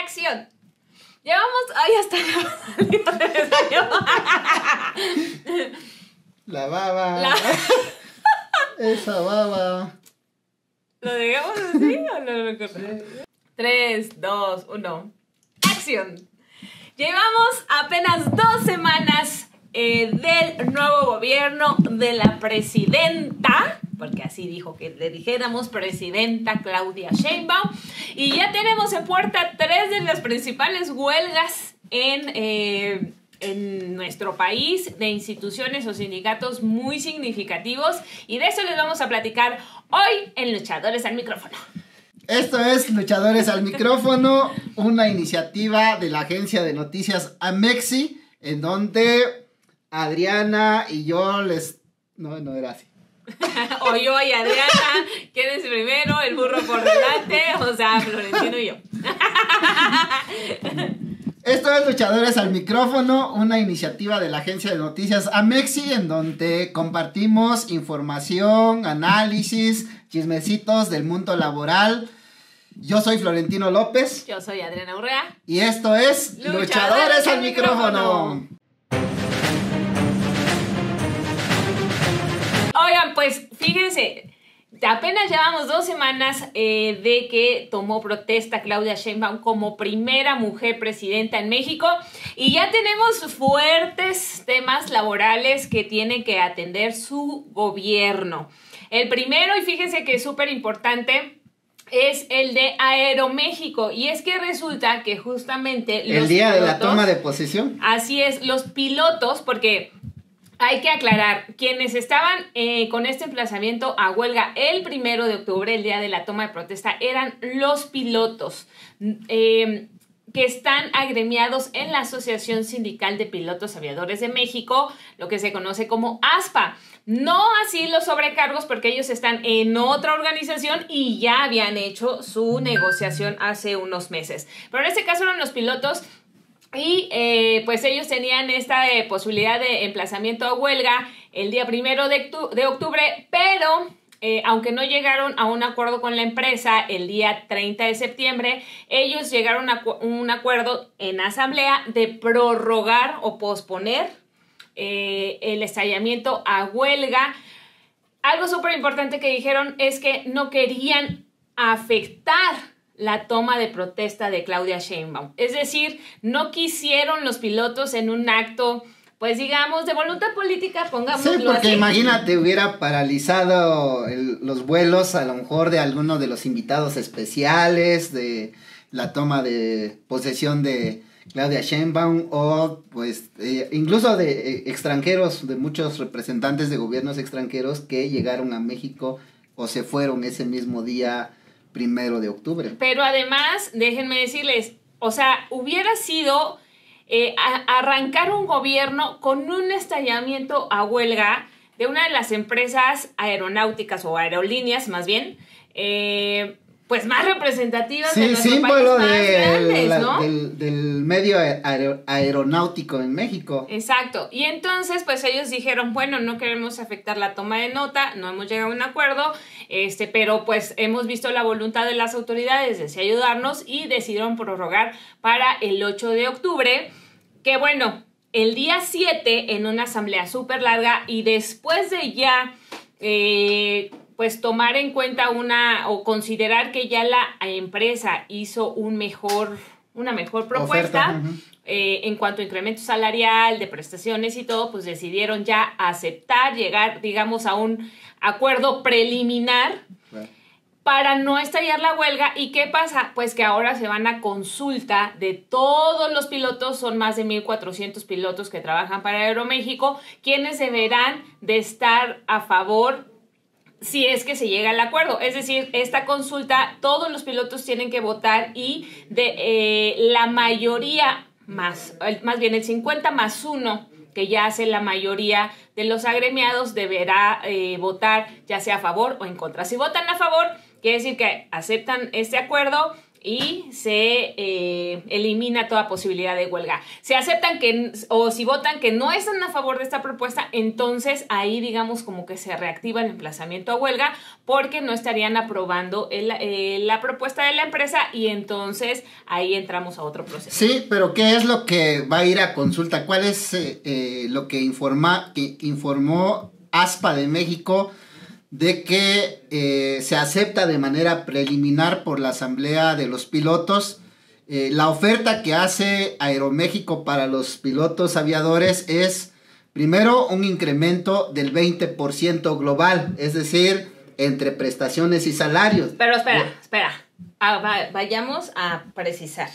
acción. Llevamos... Ay, hasta la baba. Esa baba. ¿Lo dejamos así o no lo cortamos? 3, 2, 1. ¡Acción! Llevamos apenas 2 semanas del nuevo gobierno de la presidenta, porque así dijo que le dijéramos, presidenta Claudia Sheinbaum, y ya tenemos en puerta 3 de las principales huelgas en nuestro país, de instituciones o sindicatos muy significativos, y de eso les vamos a platicar hoy en Luchadores al Micrófono. Esto es Luchadores al Micrófono, una iniciativa de la agencia de noticias Amexi, en donde Adriana y yo les... No era así. O yo y Adriana, ¿quién es primero? El burro por delante, o sea, Florentino y yo. Esto es Luchadores al Micrófono, una iniciativa de la agencia de noticias Amexi, en donde compartimos información, análisis, chismecitos del mundo laboral. Yo soy Florentino López. Yo soy Adriana Urrea. Y esto es Luchadores al Micrófono. Oigan, pues fíjense, apenas llevamos 2 semanas de que tomó protesta Claudia Sheinbaum como primera mujer presidenta en México, y ya tenemos fuertes temas laborales que tiene que atender su gobierno. El primero, y fíjense que es súper importante, es el de Aeroméxico, y es que resulta que justamente el día pilotos, de la toma de posesión. Así es, los pilotos, porque... Hay que aclarar, quienes estaban con este emplazamiento a huelga el 1 de octubre, el día de la toma de protesta, eran los pilotos que están agremiados en la Asociación Sindical de Pilotos Aviadores de México, lo que se conoce como ASPA. No así los sobrecargos, porque ellos están en otra organización y ya habían hecho su negociación hace unos meses. Pero en este caso eran los pilotos. Y pues ellos tenían esta posibilidad de emplazamiento a huelga el día 1 de octubre, pero aunque no llegaron a un acuerdo con la empresa el día 30 de septiembre, ellos llegaron a un acuerdo en asamblea de prorrogar o posponer el estallamiento a huelga. Algo súper importante que dijeron es que no querían afectar la toma de protesta de Claudia Sheinbaum. Es decir, no quisieron los pilotos en un acto, pues digamos, de voluntad política, pongámoslo así. Sí, porque imagínate, hubiera paralizado los vuelos a lo mejor de algunos de los invitados especiales, de la toma de posesión de Claudia Sheinbaum, o pues incluso de extranjeros, de muchos representantes de gobiernos extranjeros que llegaron a México o se fueron ese mismo día 1 de octubre. Pero además, déjenme decirles, o sea, hubiera sido arrancar un gobierno con un estallamiento a huelga de una de las empresas aeronáuticas o aerolíneas, más bien, pues más representativas de nuestro país, más grandes, ¿no? del medio aeronáutico en México. Exacto. Y entonces, pues ellos dijeron, bueno, no queremos afectar la toma de nota, no hemos llegado a un acuerdo, pero pues hemos visto la voluntad de las autoridades de ayudarnos y decidieron prorrogar para el 8 de octubre, que bueno, el día 7 en una asamblea súper larga, y después de ya... pues tomar en cuenta o considerar que ya la empresa hizo una mejor propuesta en cuanto a incremento salarial, de prestaciones y todo, pues decidieron ya aceptar, llegar, digamos, a un acuerdo preliminar para no estallar la huelga. ¿Y qué pasa? Pues que ahora se van a consulta de todos los pilotos, son más de 1,400 pilotos que trabajan para Aeroméxico, quienes deberán de estar a favor si es que se llega al acuerdo. Es decir, esta consulta, todos los pilotos tienen que votar, y de la mayoría más bien el 50+1 que ya hace la mayoría de los agremiados deberá votar ya sea a favor o en contra. Si votan a favor, quiere decir que aceptan este acuerdo y se elimina toda posibilidad de huelga. Si aceptan o si votan que no están a favor de esta propuesta, entonces ahí digamos como que se reactiva el emplazamiento a huelga porque no estarían aprobando la propuesta de la empresa y entonces ahí entramos a otro proceso. Sí, pero ¿qué es lo que va a ir a consulta? ¿Cuál es lo que informó ASPA de México de que se acepta de manera preliminar por la Asamblea de los Pilotos? La oferta que hace Aeroméxico para los pilotos aviadores es, primero, un incremento del 20% global, es decir, entre prestaciones y salarios. Pero espera. Vayamos a precisar.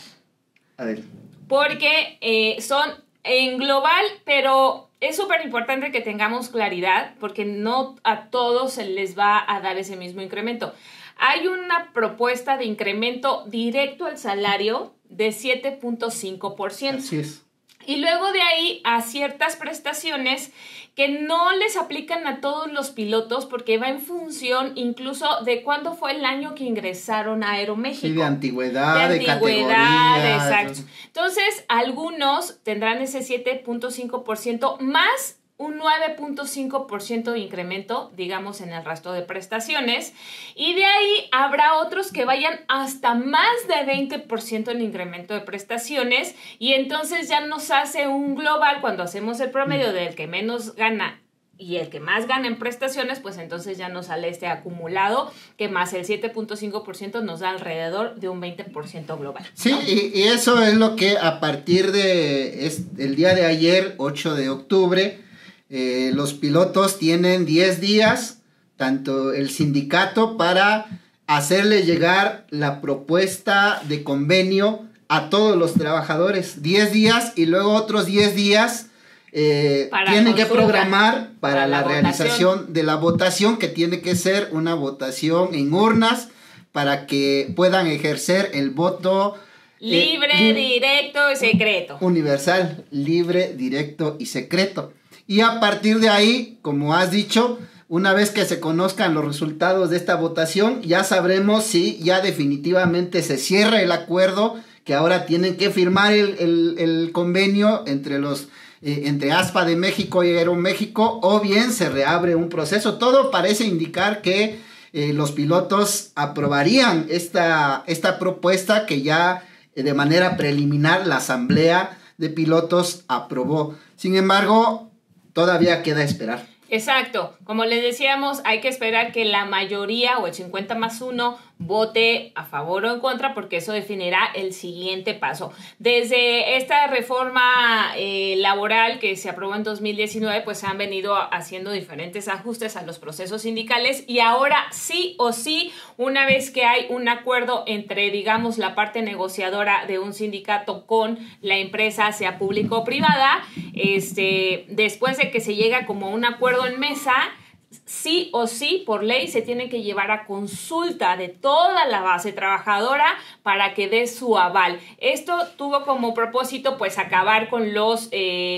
A ver. Porque son en global, pero es súper importante que tengamos claridad porque no a todos se les va a dar ese mismo incremento. Hay una propuesta de incremento directo al salario de 7.5%. Así es. Y luego de ahí a ciertas prestaciones que no les aplican a todos los pilotos porque va en función incluso de cuándo fue el año que ingresaron a Aeroméxico. Sí, de antigüedad, de categoría. Exacto. Entonces, algunos tendrán ese 7.5% más un 9.5% de incremento, digamos, en el resto de prestaciones. Y de ahí habrá otros que vayan hasta más de 20% en incremento de prestaciones. Y entonces ya nos hace un global, cuando hacemos el promedio del que menos gana y el que más gana en prestaciones, pues entonces ya nos sale este acumulado, que más el 7.5% nos da alrededor de un 20% global, ¿no? Sí, y eso es lo que a partir de el día de ayer, 8 de octubre, los pilotos tienen 10 días, tanto el sindicato, para hacerle llegar la propuesta de convenio a todos los trabajadores. 10 días y luego otros 10 días tienen que programar para la realización de la votación, que tiene que ser una votación en urnas para que puedan ejercer el voto libre, directo y secreto. Universal, libre, directo y secreto. Y a partir de ahí, como has dicho, una vez que se conozcan los resultados de esta votación, ya sabremos si ya definitivamente se cierra el acuerdo, que ahora tienen que firmar el convenio entre ASPA de México y Aeroméxico, o bien se reabre un proceso. Todo parece indicar que los pilotos aprobarían esta propuesta que ya de manera preliminar la Asamblea de Pilotos aprobó. Sin embargo, todavía queda esperar. Exacto. Como les decíamos, hay que esperar que la mayoría o el 50+1 vote a favor o en contra, porque eso definirá el siguiente paso. Desde esta reforma laboral que se aprobó en 2019, pues se han venido haciendo diferentes ajustes a los procesos sindicales y ahora sí o sí, una vez que hay un acuerdo entre, digamos, la parte negociadora de un sindicato con la empresa, sea pública o privada, después de que se llega como a un acuerdo en mesa, sí o sí, por ley, se tiene que llevar a consulta de toda la base trabajadora para que dé su aval. Esto tuvo como propósito, pues, acabar con los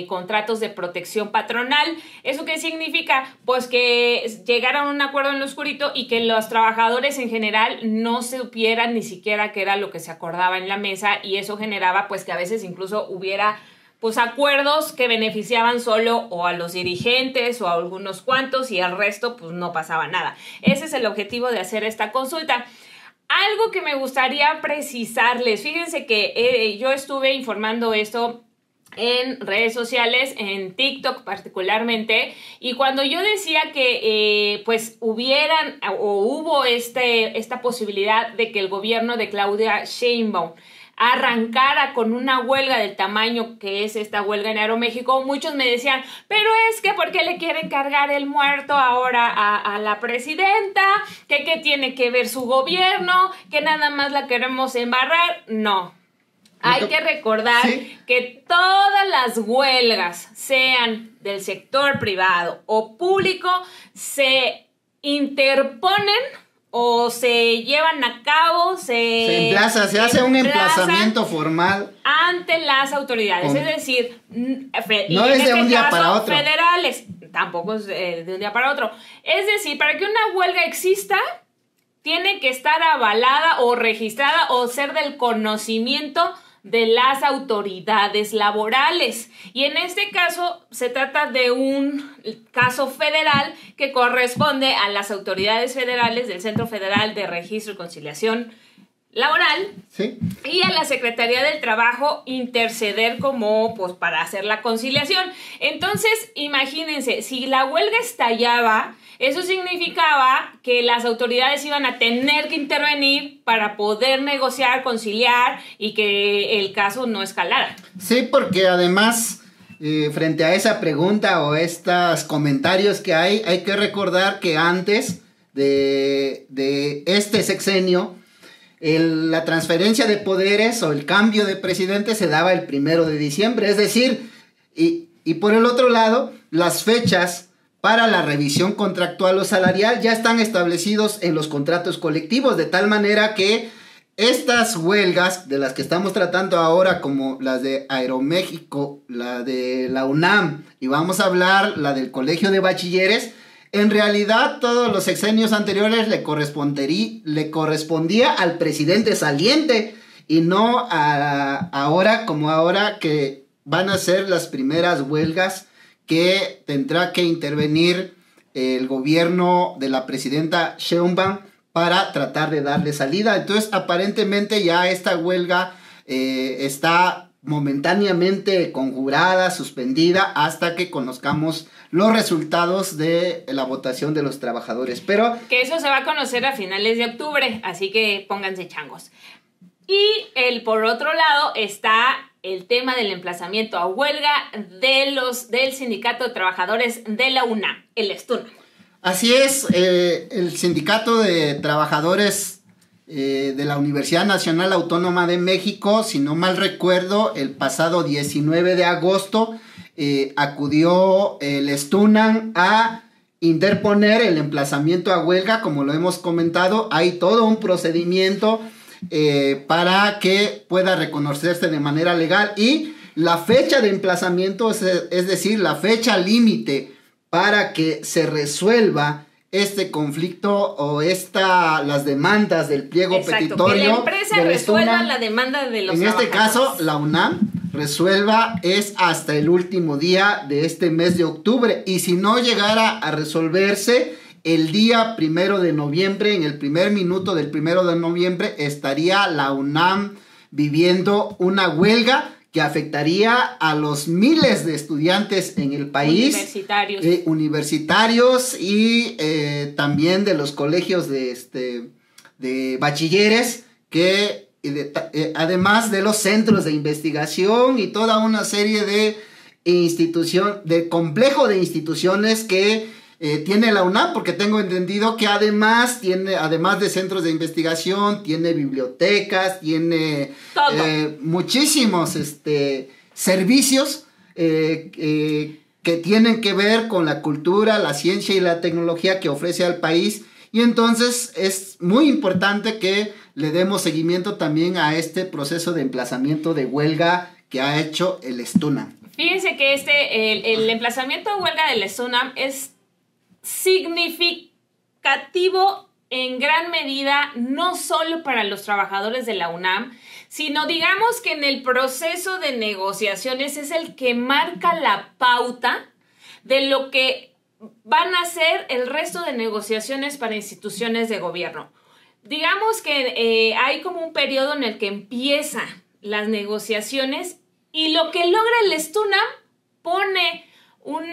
contratos de protección patronal. ¿Eso qué significa? Pues que llegaran a un acuerdo en lo oscurito y que los trabajadores en general no supieran ni siquiera qué era lo que se acordaba en la mesa, y eso generaba, pues, que a veces incluso hubiera pues acuerdos que beneficiaban solo o a los dirigentes o a algunos cuantos y al resto pues no pasaba nada. Ese es el objetivo de hacer esta consulta. Algo que me gustaría precisarles, fíjense que yo estuve informando esto en redes sociales, en TikTok particularmente, y cuando yo decía que pues hubieran o hubo esta posibilidad de que el gobierno de Claudia Sheinbaum arrancara con una huelga del tamaño que es esta huelga en Aeroméxico, muchos me decían, pero es que ¿por qué le quieren cargar el muerto ahora a la presidenta? ¿Qué tiene que ver su gobierno? ¿Que nada más la queremos embarrar? No. Hay que recordar que todas las huelgas, sean del sector privado o público, se interponen o se llevan a cabo, se hace un emplazamiento formal ante las autoridades, es decir, no es de un día para otro. Federales, tampoco es de un día para otro. Es decir, para que una huelga exista, tiene que estar avalada o registrada o ser del conocimiento de las autoridades laborales. Y en este caso se trata de un caso federal que corresponde a las autoridades federales del Centro Federal de Registro y Conciliación Laboral, ¿sí?, y a la Secretaría del Trabajo interceder como pues para hacer la conciliación. Entonces, imagínense, si la huelga estallaba, eso significaba que las autoridades iban a tener que intervenir para poder negociar, conciliar y que el caso no escalara. Sí, porque además, frente a esa pregunta o estos comentarios que hay que recordar que antes de este sexenio, la transferencia de poderes o el cambio de presidente se daba el 1 de diciembre, es decir, y por el otro lado, las fechas para la revisión contractual o salarial ya están establecidos en los contratos colectivos, de tal manera que estas huelgas de las que estamos tratando ahora, como las de Aeroméxico, la de la UNAM, y vamos a hablar la del Colegio de Bachilleres, en realidad todos los sexenios anteriores le correspondía al presidente saliente y no ahora que van a ser las primeras huelgas que tendrá que intervenir el gobierno de la presidenta Sheinbaum para tratar de darle salida. Entonces, aparentemente ya esta huelga está momentáneamente conjurada, suspendida, hasta que conozcamos los resultados de la votación de los trabajadores. Pero que eso se va a conocer a finales de octubre, así que pónganse changos. Y por otro lado está el tema del emplazamiento a huelga del Sindicato de Trabajadores de la UNAM, el STUNAM. Así es, el Sindicato de Trabajadores de la Universidad Nacional Autónoma de México, si no mal recuerdo, el pasado 19 de agosto acudió el STUNAM a interponer el emplazamiento a huelga. Como lo hemos comentado, hay todo un procedimiento para que pueda reconocerse de manera legal, y la fecha de emplazamiento, es decir, la fecha límite para que se resuelva este conflicto o las demandas del pliego petitorio. Que la empresa resuelva la demanda de los trabajadores. En este caso, la UNAM resuelva es hasta el último día de este mes de octubre, y si no llegara a resolverse el día 1 de noviembre, en el primer minuto del 1 de noviembre, estaría la UNAM viviendo una huelga que afectaría a los miles de estudiantes en el país. Universitarios y también de los colegios de bachilleres, además de los centros de investigación y toda una serie de complejo de instituciones que tiene la UNAM, porque tengo entendido que además de centros de investigación, tiene bibliotecas, tiene muchísimos servicios que tienen que ver con la cultura, la ciencia y la tecnología que ofrece al país. Y entonces es muy importante que le demos seguimiento también a este proceso de emplazamiento de huelga que ha hecho el STUNAM. Fíjense que el emplazamiento de huelga del STUNAM es significativo en gran medida, no solo para los trabajadores de la UNAM, sino digamos que en el proceso de negociaciones es el que marca la pauta de lo que van a ser el resto de negociaciones para instituciones de gobierno. Digamos que hay como un periodo en el que empiezan las negociaciones, y lo que logra el STUNAM pone un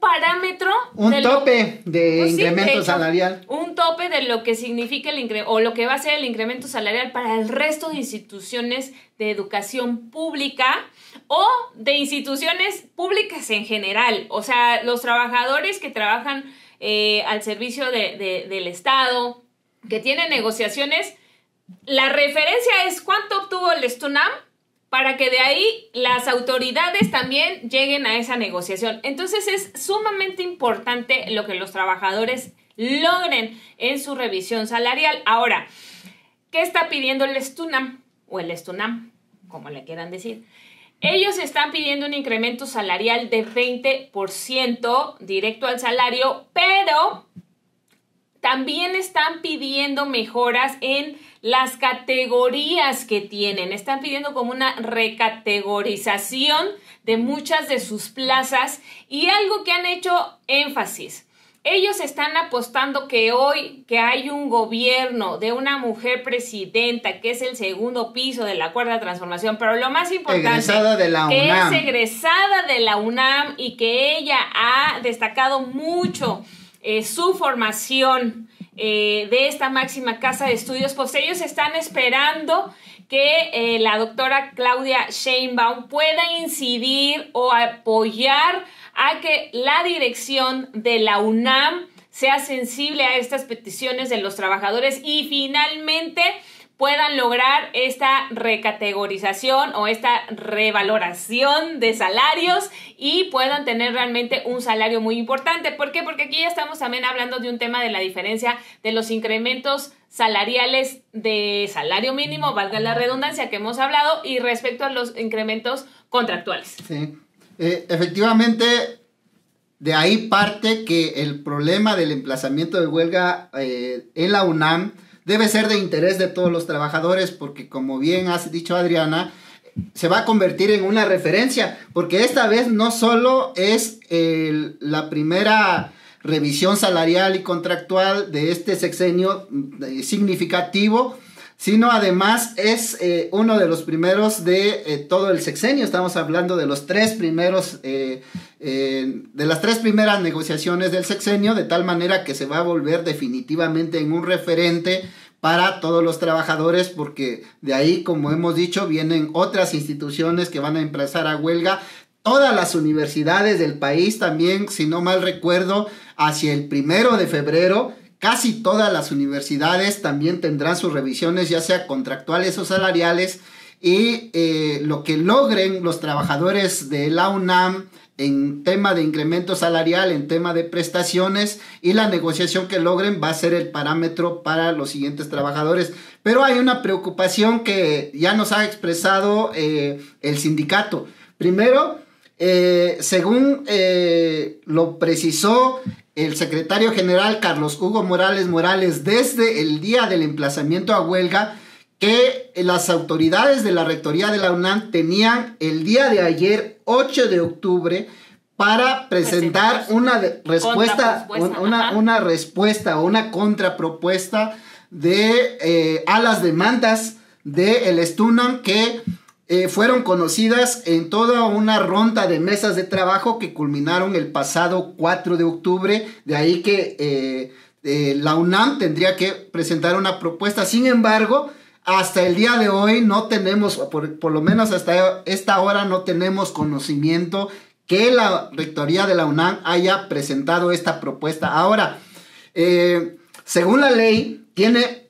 parámetro, un tope de incremento salarial, un tope de lo que significa o lo que va a ser el incremento salarial para el resto de instituciones de educación pública o de instituciones públicas en general. O sea, los trabajadores que trabajan al servicio del Estado, que tienen negociaciones, la referencia es cuánto obtuvo el STUNAM, para que de ahí las autoridades también lleguen a esa negociación. Entonces es sumamente importante lo que los trabajadores logren en su revisión salarial. Ahora, ¿qué está pidiendo el STUNAM? O el STUNAM, como le quieran decir. Ellos están pidiendo un incremento salarial de 20% directo al salario, pero también están pidiendo mejoras en las categorías que tienen. Están pidiendo como una recategorización de muchas de sus plazas y algo que han hecho énfasis. Ellos están apostando que hoy que hay un gobierno de una mujer presidenta, que es el segundo piso de la Cuarta Transformación, pero lo más importante, egresada de la que UNAM. es egresada de la UNAM y que ella ha destacado mucho su formación de esta máxima casa de estudios, pues ellos están esperando que la doctora Claudia Sheinbaum pueda incidir o apoyar a que la dirección de la UNAM sea sensible a estas peticiones de los trabajadores y finalmente puedan lograr esta recategorización o esta revaloración de salarios y puedan tener realmente un salario muy importante. ¿Por qué? Porque aquí ya estamos también hablando de un tema de la diferencia de los incrementos salariales de salario mínimo, valga la redundancia que hemos hablado, y respecto a los incrementos contractuales. Sí. Efectivamente, de ahí parte que el problema del emplazamiento de huelga en la UNAM debe ser de interés de todos los trabajadores, porque como bien has dicho, Adriana, se va a convertir en una referencia, porque esta vez no solo es la primera revisión salarial y contractual de este sexenio significativo, sino además es uno de los primeros de todo el sexenio. Estamos hablando de los tres primeros, de las tres primeras negociaciones del sexenio, de tal manera que se va a volver definitivamente en un referente para todos los trabajadores, porque de ahí, como hemos dicho, vienen otras instituciones que van a empezar a huelga. Todas las universidades del país también, si no mal recuerdo, hacia el 1 de febrero, casi todas las universidades también tendrán sus revisiones, ya sea contractuales o salariales, y lo que logren los trabajadores de la UNAM en tema de incremento salarial, en tema de prestaciones, y la negociación que logren va a ser el parámetro para los siguientes trabajadores. Pero hay una preocupación que ya nos ha expresado el sindicato. Primero, según lo precisó el secretario general Carlos Hugo Morales desde el día del emplazamiento a huelga, que las autoridades de la rectoría de la UNAM tenían el día de ayer, 8 de octubre, para presentar una respuesta o una contrapropuesta a las demandas del STUNAM que fueron conocidas en toda una ronda de mesas de trabajo que culminaron el pasado 4 de octubre. De ahí que la UNAM tendría que presentar una propuesta. Sin embargo, hasta el día de hoy no tenemos, por lo menos hasta esta hora, no tenemos conocimiento que la rectoría de la UNAM haya presentado esta propuesta. Ahora, según la ley, tiene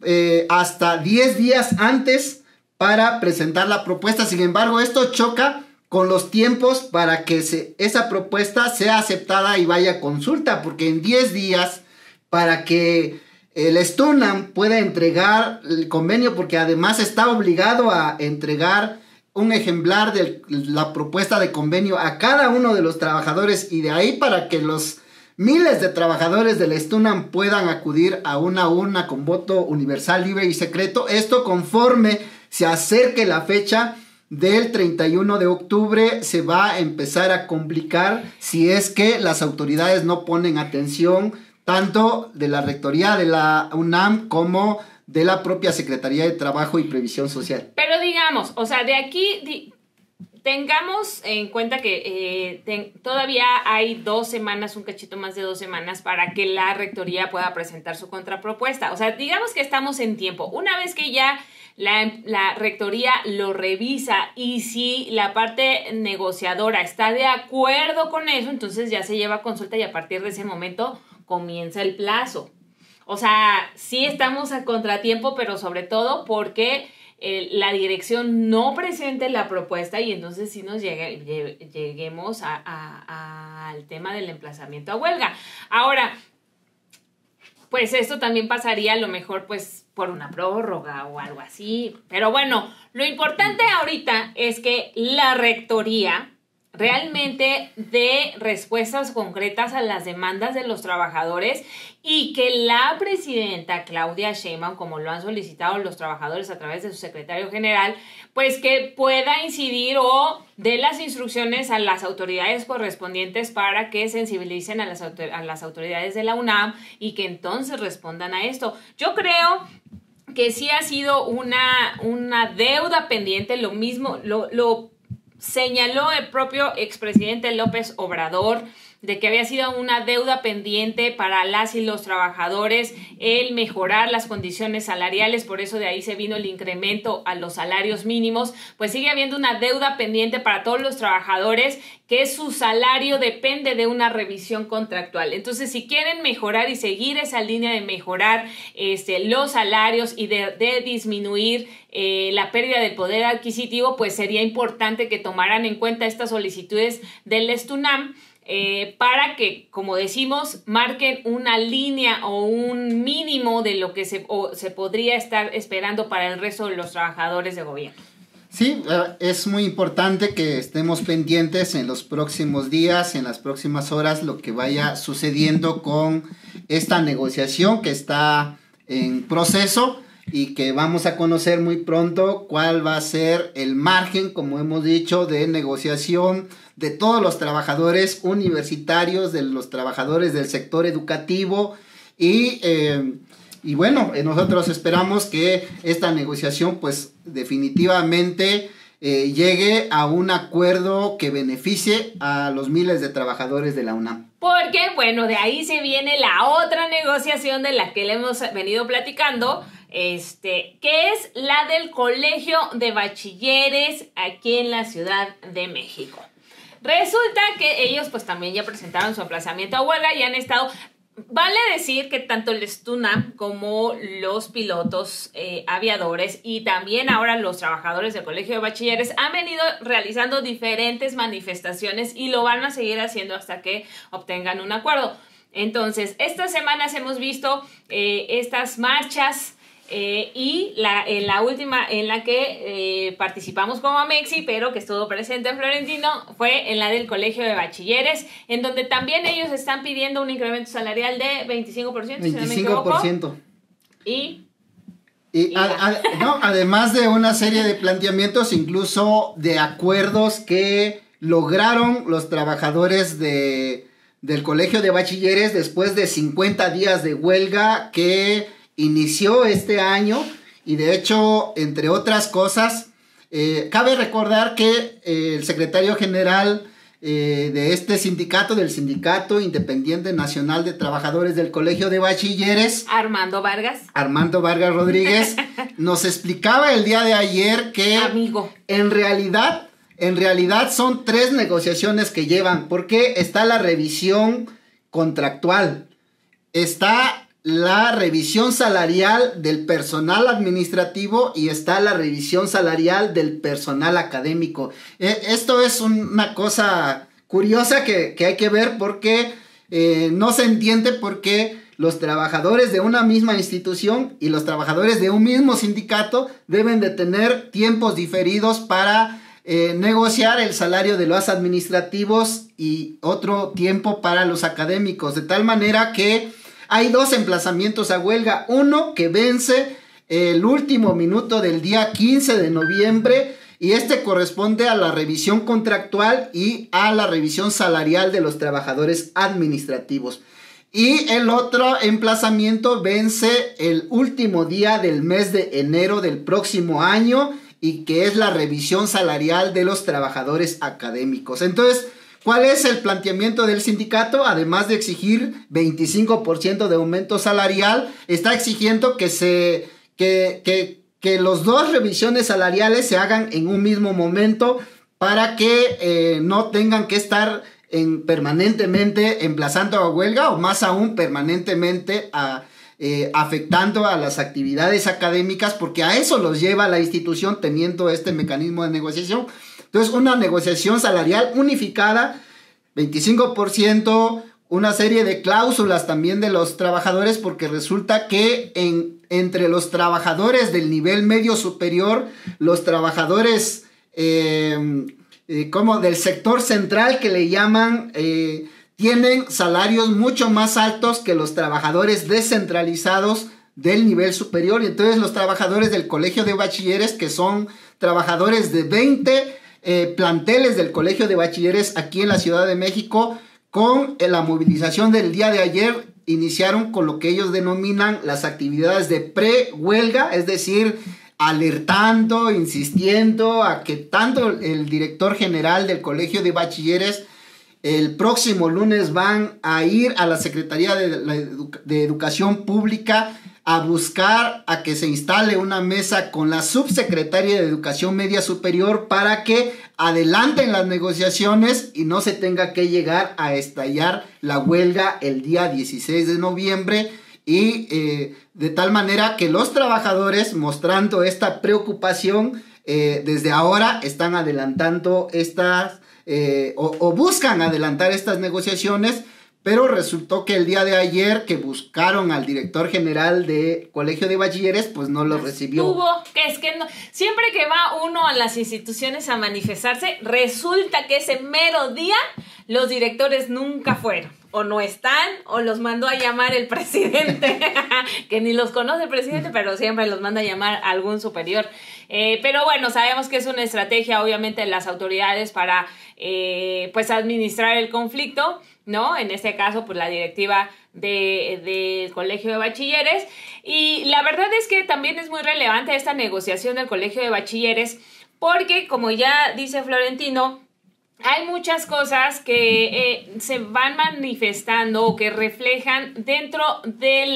hasta 10 días antes para presentar la propuesta. Sin embargo, esto choca con los tiempos para que esa propuesta sea aceptada y vaya a consulta, porque en 10 días, para que el STUNAM pueda entregar el convenio, porque además está obligado a entregar un ejemplar de la propuesta de convenio a cada uno de los trabajadores, y de ahí para que los miles de trabajadores del STUNAM puedan acudir a una urna con voto universal, libre y secreto. Esto conforme se acerque la fecha del 31 de octubre se va a empezar a complicar si es que las autoridades no ponen atención, tanto de la rectoría de la UNAM como de la propia Secretaría de Trabajo y Previsión Social. Pero digamos, o sea, de aquí tengamos en cuenta que todavía hay 2 semanas, un cachito más de 2 semanas para que la rectoría pueda presentar su contrapropuesta. O sea, digamos que estamos en tiempo. Una vez que ya la rectoría lo revisa y si la parte negociadora está de acuerdo con eso, entonces ya se lleva a consulta y a partir de ese momento comienza el plazo. O sea, sí estamos a contratiempo, pero sobre todo porque la dirección no presente la propuesta y entonces sí nos lleguemos al tema del emplazamiento a huelga. Ahora, pues esto también pasaría a lo mejor pues por una prórroga o algo así. Pero bueno, lo importante ahorita es que la rectoría realmente dé respuestas concretas a las demandas de los trabajadores y que la presidenta Claudia Sheinbaum, como lo han solicitado los trabajadores a través de su secretario general, pues que pueda incidir o dé las instrucciones a las autoridades correspondientes para que sensibilicen a las autoridades de la UNAM y que entonces respondan a esto. Yo creo que sí ha sido una deuda pendiente, lo mismo lo señaló el propio expresidente López Obrador, de que había sido una deuda pendiente para las y los trabajadores el mejorar las condiciones salariales, por eso de ahí se vino el incremento a los salarios mínimos. Pues sigue habiendo una deuda pendiente para todos los trabajadores, que su salario depende de una revisión contractual. Entonces, si quieren mejorar y seguir esa línea de mejorar los salarios y de disminuir la pérdida del poder adquisitivo, pues sería importante que tomaran en cuenta estas solicitudes del STUNAM, para que, como decimos, marquen una línea o un mínimo de lo que se podría estar esperando para el resto de los trabajadores de gobierno. Sí, es muy importante que estemos pendientes en los próximos días, en las próximas horas, lo que vaya sucediendo con esta negociación que está en proceso y que vamos a conocer muy pronto cuál va a ser el margen, como hemos dicho, de negociación de todos los trabajadores universitarios, de los trabajadores del sector educativo y bueno, nosotros esperamos que esta negociación pues definitivamente llegue a un acuerdo que beneficie a los miles de trabajadores de la UNAM. Porque, bueno, de ahí se viene la otra negociación de la que le hemos venido platicando, que es la del Colegio de Bachilleres aquí en la Ciudad de México. Resulta que ellos pues también ya presentaron su aplazamiento a huelga y han estado... Vale decir que tanto el STUNAM como los pilotos aviadores y también ahora los trabajadores del Colegio de Bachilleres han venido realizando diferentes manifestaciones y lo van a seguir haciendo hasta que obtengan un acuerdo. Entonces, estas semanas hemos visto estas marchas y la última en la que participamos como Amexi, pero que estuvo presente Florentino, fue en la del Colegio de Bachilleres, en donde también ellos están pidiendo un incremento salarial de 25%, 25%. Si no me equivoco. Además de una serie de planteamientos, incluso de acuerdos que lograron los trabajadores del Colegio de Bachilleres después de 50 días de huelga que inició este año y de hecho, entre otras cosas, cabe recordar que el secretario general de este sindicato, del Sindicato Independiente Nacional de Trabajadores del Colegio de Bachilleres, Armando Vargas Rodríguez, nos explicaba el día de ayer que en realidad son 3 negociaciones que llevan, porque está la revisión contractual, está la revisión salarial del personal administrativo y está la revisión salarial del personal académico. Esto es una cosa curiosa que hay que ver porque no se entiende por qué los trabajadores de una misma institución y los trabajadores de un mismo sindicato deben de tener tiempos diferidos para negociar el salario de los administrativos y otro tiempo para los académicos, de tal manera que hay 2 emplazamientos a huelga, uno que vence el último minuto del día 15 de noviembre y corresponde a la revisión contractual y a la revisión salarial de los trabajadores administrativos. Y el otro emplazamiento vence el último día del mes de enero del próximo año y que es la revisión salarial de los trabajadores académicos. Entonces, ¿cuál es el planteamiento del sindicato? Además de exigir 25% de aumento salarial, está exigiendo que los 2 revisiones salariales se hagan en un mismo momento para que no tengan que estar permanentemente emplazando a huelga o más aún permanentemente afectando a las actividades académicas, porque a eso los lleva la institución teniendo este mecanismo de negociación. Entonces, una negociación salarial unificada, 25%, una serie de cláusulas también de los trabajadores, porque resulta que entre los trabajadores del nivel medio superior, los trabajadores como del sector central que le llaman, tienen salarios mucho más altos que los trabajadores descentralizados del nivel superior. Y entonces los trabajadores del colegio de bachilleres, que son trabajadores de 20 planteles del colegio de bachilleres aquí en la Ciudad de México, con la movilización del día de ayer, iniciaron con lo que ellos denominan las actividades de pre-huelga, es decir, alertando, insistiendo a que tanto el director general del Colegio de Bachilleres el próximo lunes van a ir a la Secretaría de Educación Pública a buscar a que se instale una mesa con la subsecretaria de Educación Media Superior para que adelanten las negociaciones y no se tenga que llegar a estallar la huelga el día 16 de noviembre. Y de tal manera que los trabajadores, mostrando esta preocupación, desde ahora están adelantando estas, o buscan adelantar estas negociaciones, pero resultó que el día de ayer que buscaron al director general de Colegio de Bachilleres, pues no lo recibió. Es que no, siempre que va uno a las instituciones a manifestarse, resulta que ese mero día los directores nunca fueron, o no están, o los mandó a llamar el presidente, que ni los conoce el presidente, pero siempre los manda a llamar algún superior. Pero bueno, sabemos que es una estrategia, obviamente, de las autoridades para, pues, administrar el conflicto, ¿no? En este caso, pues, la directiva del Colegio de Bachilleres. Y la verdad es que también es muy relevante esta negociación del Colegio de Bachilleres, porque, como ya dice Florentino, hay muchas cosas que se van manifestando o que reflejan dentro de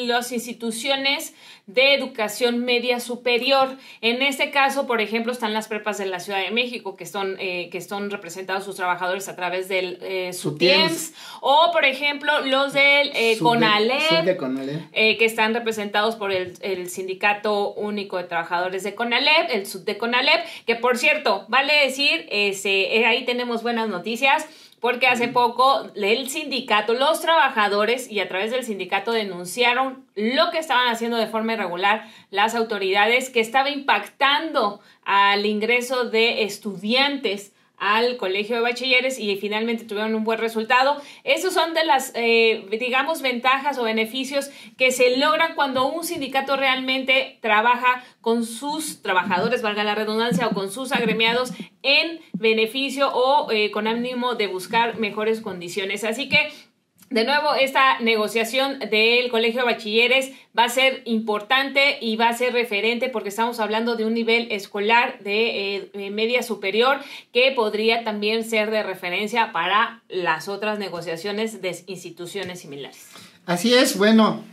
las instituciones de educación media superior. En este caso, por ejemplo, están las prepas de la Ciudad de México, que son representados sus trabajadores a través del SUTIEMS, o por ejemplo los del CONALEP, que están representados por el Sindicato Único de Trabajadores de CONALEP, el SUT de CONALEP, que por cierto, vale decir, ahí tenemos buenas noticias, porque hace poco el sindicato, los trabajadores y a través del sindicato denunciaron lo que estaban haciendo de forma irregular las autoridades, que estaba impactando al ingreso de estudiantes al Colegio de Bachilleres, y finalmente tuvieron un buen resultado. Esos son de las, digamos, ventajas o beneficios que se logran cuando un sindicato realmente trabaja con sus trabajadores, valga la redundancia, o con sus agremiados en beneficio o con ánimo de buscar mejores condiciones. Así que, de nuevo, esta negociación del Colegio de Bachilleres va a ser importante y va a ser referente, porque estamos hablando de un nivel escolar de media superior que podría también ser de referencia para las otras negociaciones de instituciones similares. Así es, bueno,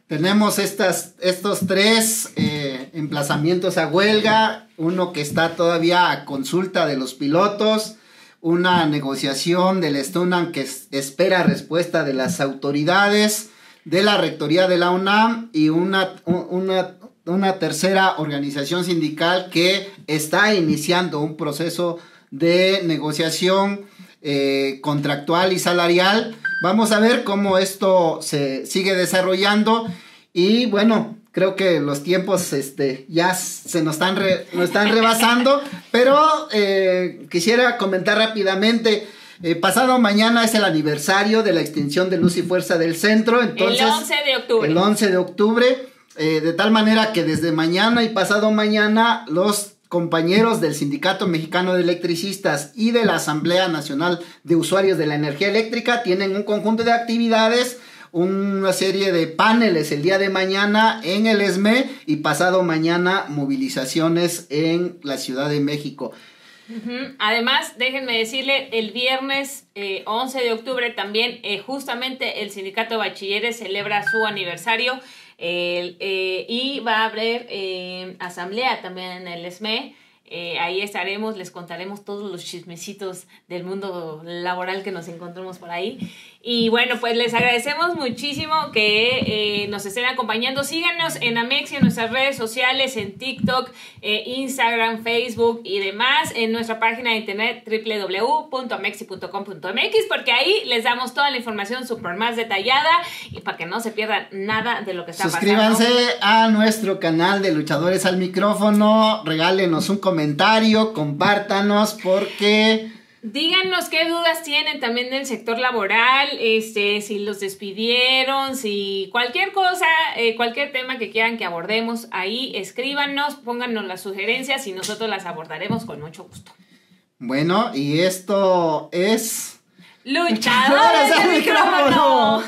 tenemos estos tres emplazamientos a huelga, uno que está todavía a consulta de los pilotos, una negociación del STUNAM que espera respuesta de las autoridades, de la Rectoría de la UNAM, y una tercera organización sindical que está iniciando un proceso de negociación contractual y salarial. Vamos a ver cómo esto se sigue desarrollando y bueno, creo que los tiempos ya se nos están rebasando, pero quisiera comentar rápidamente. Pasado mañana es el aniversario de la extinción de Luz y Fuerza del Centro. Entonces, el 11 de octubre. El 11 de octubre, de tal manera que desde mañana y pasado mañana los compañeros del Sindicato Mexicano de Electricistas y de la Asamblea Nacional de Usuarios de la Energía Eléctrica tienen un conjunto de actividades, una serie de paneles el día de mañana en el ESME y pasado mañana movilizaciones en la Ciudad de México. Además, déjenme decirle, el viernes 11 de octubre también justamente el Sindicato de Bachilleres celebra su aniversario y va a haber asamblea también en el ESME. Ahí estaremos, les contaremos todos los chismecitos del mundo laboral que nos encontremos por ahí. Y bueno, pues les agradecemos muchísimo que nos estén acompañando. Síganos en Amexi, en nuestras redes sociales, en TikTok, Instagram, Facebook y demás, en nuestra página de internet www.amexi.com.mx, porque ahí les damos toda la información súper más detallada y para que no se pierdan nada de lo que está Suscríbanse pasando. a nuestro canal de Luchadores al Micrófono, regálenos un comentario, compártanos porque... Díganos qué dudas tienen también del sector laboral, si los despidieron, si cualquier cosa, cualquier tema que quieran que abordemos ahí, escríbanos, pónganos las sugerencias y nosotros las abordaremos con mucho gusto. Bueno, y esto es... ¡Luchadores al Micrófono!